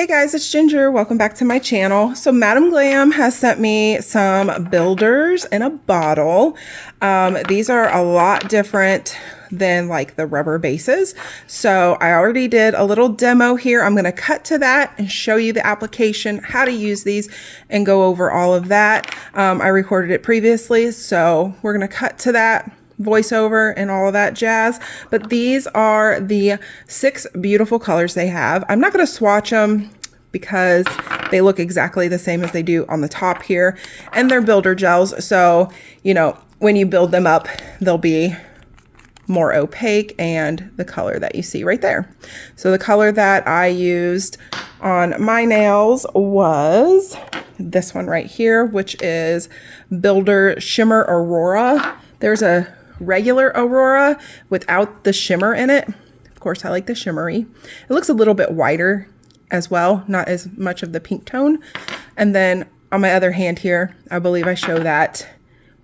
Hey guys, it's Ginger. Welcome back to my channel. So Madam Glam has sent me some builders in a bottle. These are a lot different than like the rubber bases. So I already did a little demo here. I'm going to cut to that and show you the application, how to use these, and go over all of that. I recorded it previously, so we're going to cut to that, voiceover and all of that jazz. But these are the 6 beautiful colors they have. I'm not going to swatch them because they look exactly the same as they do on the top here, and they're builder gels, so you know when you build them up they'll be more opaque and the color that you see right there. So the color that I used on my nails was this one right here, which is Builder Shimmer Aurora. There's a regular Aurora without the shimmer in it. Of course, I like the shimmery. It looks a little bit whiter as well, not as much of the pink tone. And then on my other hand here, I believe I show that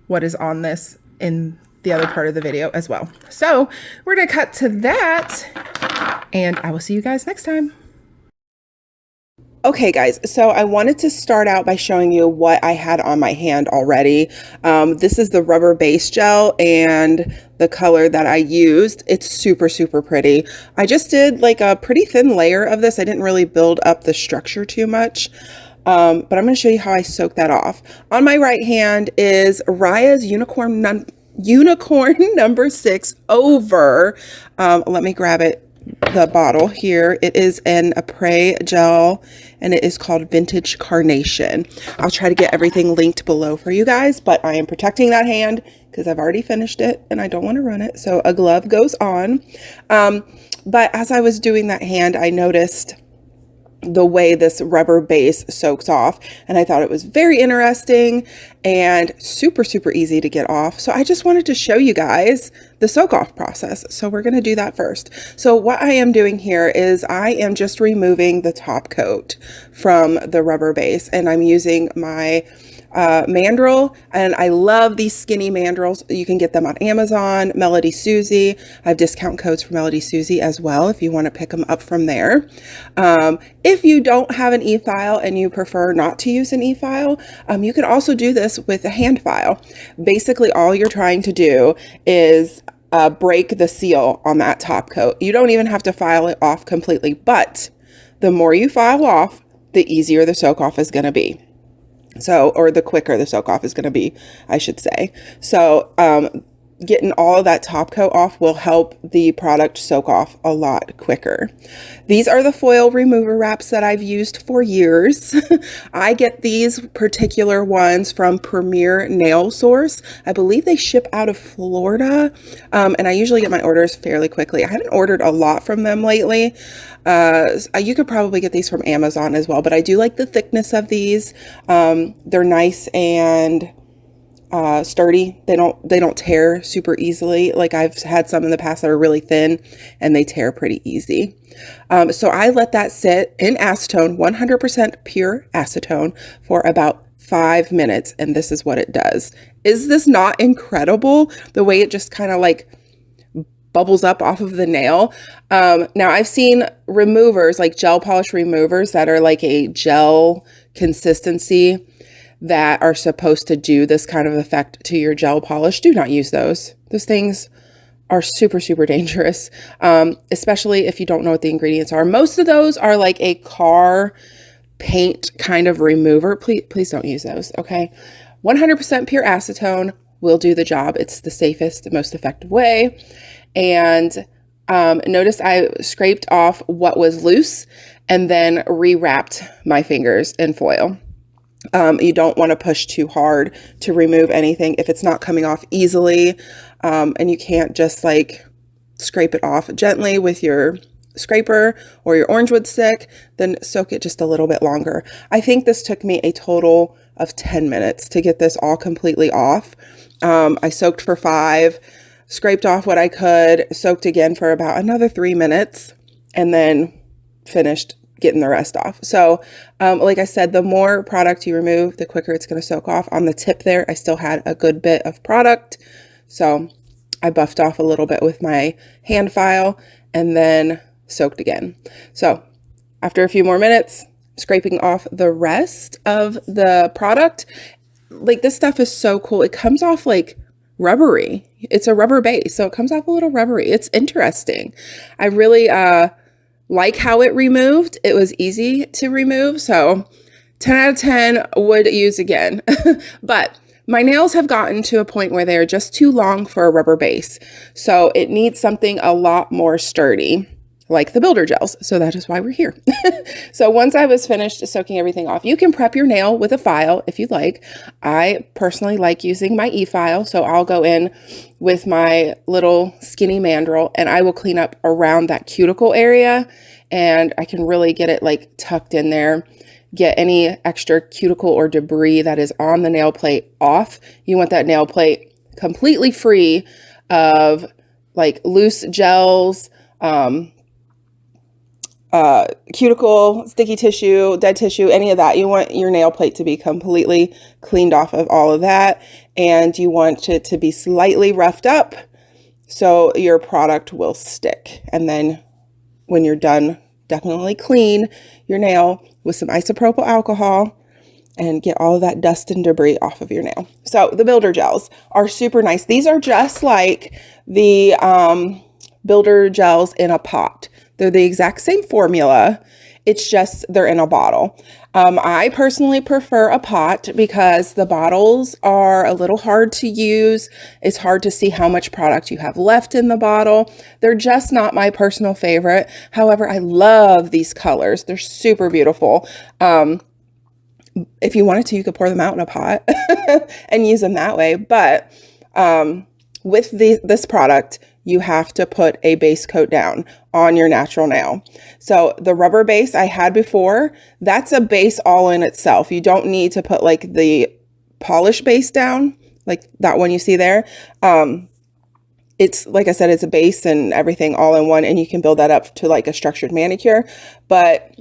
what is on this in the other part of the video as well. So we're gonna cut to that and I will see you guys next time. Okay guys, so I wanted to start out by showing you what I had on my hand already. This is the rubber base gel and the color that I used. It's super, super pretty. I just did like a pretty thin layer of this. I didn't really build up the structure too much. But I'm gonna show you how I soak that off. On my right hand is Raya's Unicorn number 6 over, let me grab it, the bottle here. It is an Après gel and it is called Vintage Carnation. I'll try to get everything linked below for you guys, but I am protecting that hand because I've already finished it and I don't want to ruin it. So a glove goes on. But as I was doing that hand, I noticed the way this rubber base soaks off, and I thought it was very interesting and super, super easy to get off. So I just wanted to show you guys the soak off process. So we're going to do that first. So what I am doing here is I am just removing the top coat from the rubber base, and I'm using my mandrel, and I love these skinny mandrels. You can get them on Amazon, Melody Susie. I have discount codes for Melody Susie as well if you want to pick them up from there. If you don't have an e-file and you prefer not to use an e-file, you can also do this with a hand file. Basically all you're trying to do is break the seal on that top coat. You don't even have to file it off completely, but the more you file off, the easier the soak off is going to be. So, or the quicker the soak off is going to be, I should say. So, getting all of that top coat off will help the product soak off a lot quicker. These are the foil remover wraps that I've used for years. I get these particular ones from Premier Nail Source. I believe they ship out of Florida, and I usually get my orders fairly quickly. I haven't ordered a lot from them lately. You could probably get these from Amazon as well, but I do like the thickness of these. They're nice and sturdy. They don't tear super easily. Like I've had some in the past that are really thin and they tear pretty easy. So I let that sit in acetone, 100% pure acetone, for about 5 minutes, and this is what it does. Is this not incredible? The way it just kind of like bubbles up off of the nail. Now I've seen removers, like gel polish removers, that are like a gel consistency that are supposed to do this kind of effect to your gel polish. Do not use those. Those things are super, super dangerous, especially if you don't know what the ingredients are. Most of those are like a car paint kind of remover. Please don't use those, okay? 100% pure acetone will do the job. It's the safest, most effective way. And notice I scraped off what was loose and then rewrapped my fingers in foil. You don't want to push too hard to remove anything if it's not coming off easily, and you can't just like scrape it off gently with your scraper or your orange wood stick. Then soak it just a little bit longer. I think this took me a total of 10 minutes to get this all completely off. I soaked for 5, scraped off what I could, soaked again for about another 3 minutes, and then finished getting the rest off. So like I said, the more product you remove, the quicker it's going to soak off. On the tip there, I still had a good bit of product, so I buffed off a little bit with my hand file and then soaked again. So after a few more minutes, scraping off the rest of the product. Like, this stuff is so cool. It comes off like rubbery. It's a rubber base, so it comes off a little rubbery. It's interesting. I really like how it removed. It was easy to remove, so 10 out of 10 would use again. But my nails have gotten to a point where they are just too long for a rubber base, so it needs something a lot more sturdy, like the builder gels. So that is why we're here. So once I was finished soaking everything off, you can prep your nail with a file if you'd like. I personally like using my e-file, so I'll go in with my little skinny mandrel and I will clean up around that cuticle area, and I can really get it like tucked in there, get any extra cuticle or debris that is on the nail plate off. You want that nail plate completely free of like loose gels, cuticle, sticky tissue, dead tissue, any of that. You want your nail plate to be completely cleaned off of all of that, and you want it to be slightly roughed up so your product will stick. And then when you're done, definitely clean your nail with some isopropyl alcohol and get all of that dust and debris off of your nail. So the builder gels are super nice. These are just like the builder gels in a pot. They're the exact same formula. It's just they're in a bottle. I personally prefer a pot because the bottles are a little hard to use. It's hard to see how much product you have left in the bottle. They're just not my personal favorite. However, I love these colors. They're super beautiful. If you wanted to, you could pour them out in a pot and use them that way. But with this product, you have to put a base coat down on your natural nail. So the rubber base I had before, that's a base all in itself. You don't need to put like the polish base down, like that one you see there. It's like I said, it's a base and everything all in one, and you can build that up to like a structured manicure. But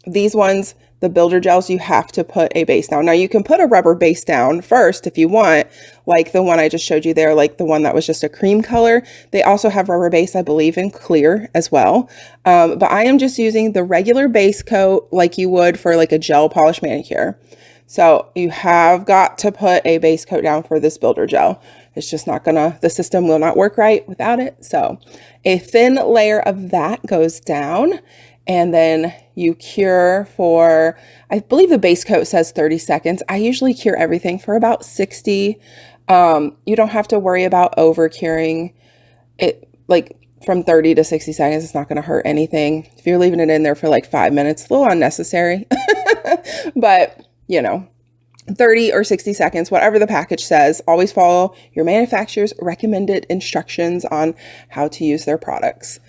these ones, the builder gels, you have to put a base down. Now you can put a rubber base down first if you want, like the one I just showed you there, like the one that was just a cream color. They also have rubber base, I believe, in clear as well. But I am just using the regular base coat like you would for like a gel polish manicure. So you have got to put a base coat down for this builder gel. It's just not gonna, the system will not work right without it. So a thin layer of that goes down. And then you cure for, I believe the base coat says 30 seconds. I usually cure everything for about 60. You don't have to worry about over curing it, like from 30 to 60 seconds. It's not going to hurt anything. If you're leaving it in there for like 5 minutes, a little unnecessary, but you know, 30 or 60 seconds, whatever the package says. Always follow your manufacturer's recommended instructions on how to use their products.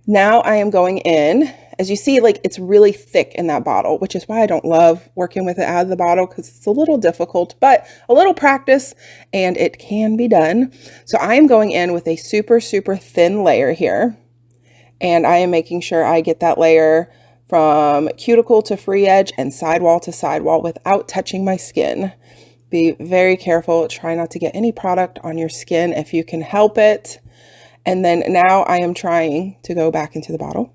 Now I am going in. As you see, like it's really thick in that bottle, which is why I don't love working with it out of the bottle, because it's a little difficult, but a little practice and it can be done. So I am going in with a super, super thin layer here, and I am making sure I get that layer from cuticle to free edge and sidewall to sidewall without touching my skin. Be very careful. Try not to get any product on your skin if you can help it. And then now I am trying to go back into the bottle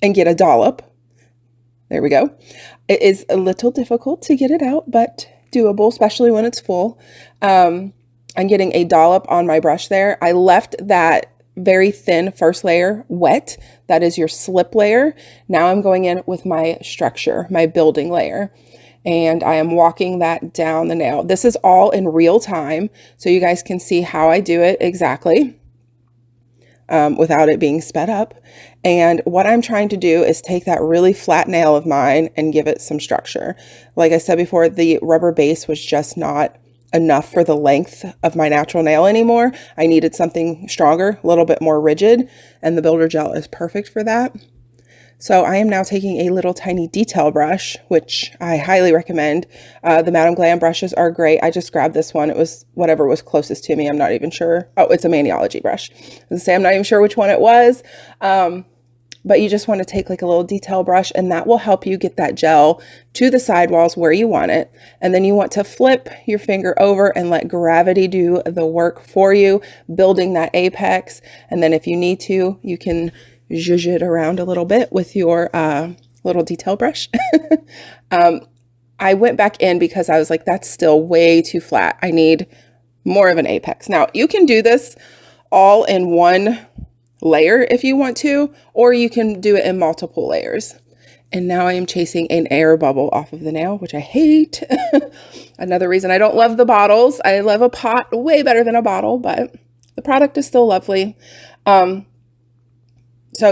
and get a dollop. There we go. It is a little difficult to get it out, but doable, especially when it's full. I'm getting a dollop on my brush there. I left that very thin first layer wet. That is your slip layer. Now I'm going in with my structure, my building layer, and I am walking that down the nail. This is all in real time, so you guys can see how I do it exactly. Without it being sped up. And what I'm trying to do is take that really flat nail of mine and give it some structure. Like I said before, the rubber base was just not enough for the length of my natural nail anymore. I needed something stronger, a little bit more rigid, and the builder gel is perfect for that. So I am now taking a little tiny detail brush, which I highly recommend. The Madam Glam brushes are great. I just grabbed this one. It was whatever was closest to me. I'm not even sure. Oh, it's a Maniology brush. I was gonna say, I'm not even sure which one it was. But you just want to take like a little detail brush, and that will help you get that gel to the sidewalls where you want it. And then you want to flip your finger over and let gravity do the work for you, building that apex. And then if you need to, you can zhuzh it around a little bit with your little detail brush. I went back in because I was like, that's still way too flat. I need more of an apex. Now you can do this all in one layer if you want to, or you can do it in multiple layers. And now I am chasing an air bubble off of the nail, which I hate. Another reason I don't love the bottles. I love a pot way better than a bottle, but the product is still lovely. So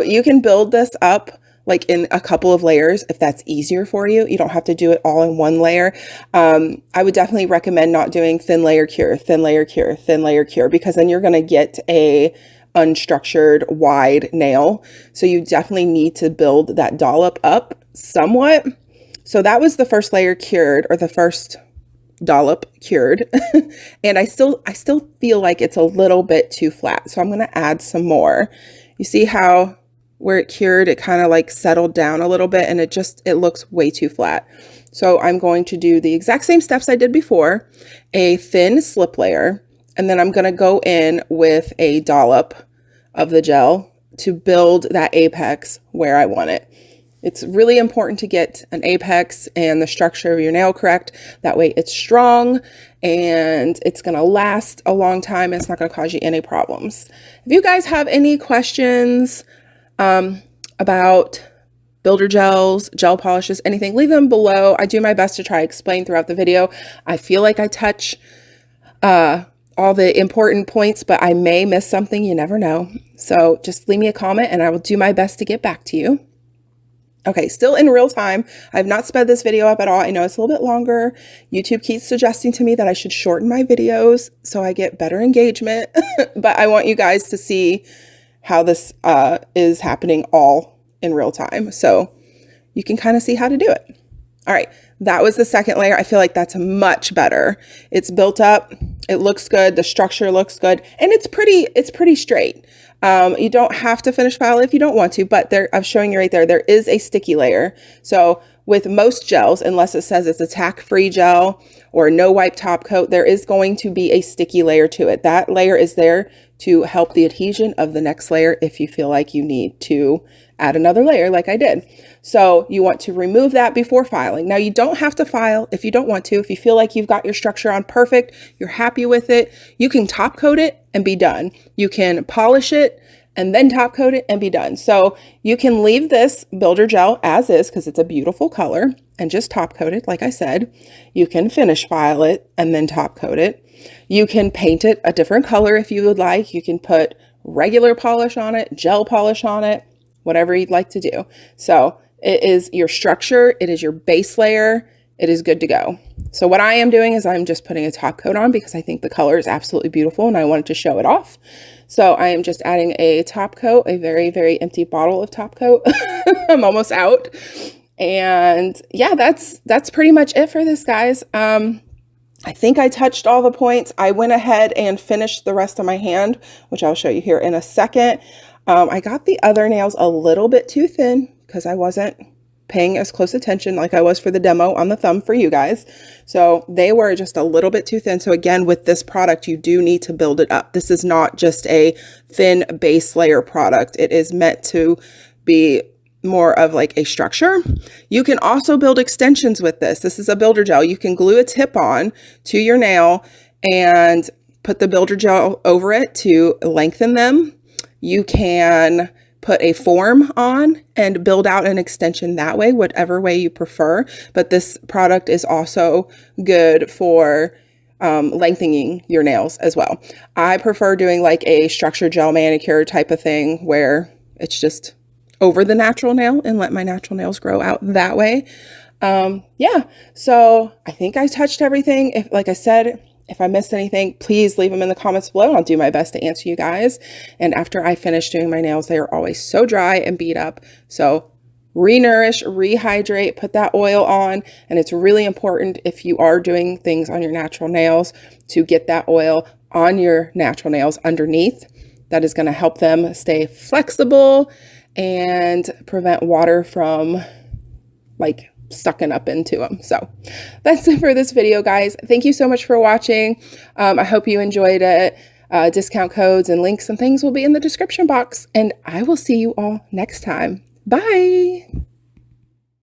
you can build this up like in a couple of layers if that's easier for you. You don't have to do it all in one layer. I would definitely recommend not doing thin layer cure, thin layer cure, thin layer cure, because then you're going to get a unstructured wide nail. So you definitely need to build that dollop up somewhat. So that was the first layer cured, or the first dollop cured. And I still feel like it's a little bit too flat. So I'm going to add some more. You see how where it cured, it kind of like settled down a little bit, and it looks way too flat. So I'm going to do the exact same steps I did before, a thin slip layer, and then I'm going to go in with a dollop of the gel to build that apex where I want it. It's really important to get an apex and the structure of your nail correct. That way it's strong and it's going to last a long time. It's not going to cause you any problems. If you guys have any questions about builder gels, gel polishes, anything, leave them below. I do my best to try to explain throughout the video. I feel like I touch all the important points, but I may miss something. You never know. So just leave me a comment and I will do my best to get back to you. Okay, still in real time. I've not sped this video up at all. I know it's a little bit longer. YouTube keeps suggesting to me that I should shorten my videos so I get better engagement, but I want you guys to see how this is happening all in real time. So you can kind of see how to do it. All right, that was the second layer. I feel like that's much better. It's built up. It looks good. The structure looks good. And it's pretty straight. You don't have to finish file if you don't want to, but I'm showing you right there, there is a sticky layer. So with most gels, unless it says it's a tack-free gel or no wipe top coat, there is going to be a sticky layer to it. That layer is there to help the adhesion of the next layer if you feel like you need to add another layer like I did. So you want to remove that before filing. Now you don't have to file if you don't want to. If you feel like you've got your structure on perfect, you're happy with it, you can top coat it and be done. You can polish it and then top coat it and be done. So you can leave this builder gel as is because it's a beautiful color and just top coat it like I said. You can finish file it and then top coat it. You can paint it a different color if you would like. You can put regular polish on it, gel polish on it, whatever you'd like to do. So it is your structure. It is your base layer. It is good to go. So what I am doing is I'm just putting a top coat on because I think the color is absolutely beautiful and I wanted to show it off. So I am just adding a top coat, a very, very empty bottle of top coat. I'm almost out. And yeah, that's pretty much it for this, guys. I think I touched all the points. I went ahead and finished the rest of my hand, which I'll show you here in a second. I got the other nails a little bit too thin because I wasn't paying as close attention like I was for the demo on the thumb for you guys. So they were just a little bit too thin. So again, with this product, you do need to build it up. This is not just a thin base layer product. It is meant to be more of like a structure. You can also build extensions with this. This is a builder gel. You can glue a tip on to your nail and put the builder gel over it to lengthen them. You can put a form on and build out an extension that way, whatever way you prefer. But this product is also good for lengthening your nails as well. I prefer doing like a structured gel manicure type of thing where it's just over the natural nail and let my natural nails grow out that way. Yeah, so I think I touched everything. If, like I said, if I missed anything, please leave them in the comments below. I'll do my best to answer you guys. And after I finish doing my nails, they are always so dry and beat up. So re-nourish, rehydrate, put that oil on. And it's really important if you are doing things on your natural nails to get that oil on your natural nails underneath. That is going to help them stay flexible and prevent water from like sucking up into them. So that's it for this video, guys. Thank you so much for watching. I hope you enjoyed it. Discount codes and links and things will be in the description box, and I will see you all next time. Bye.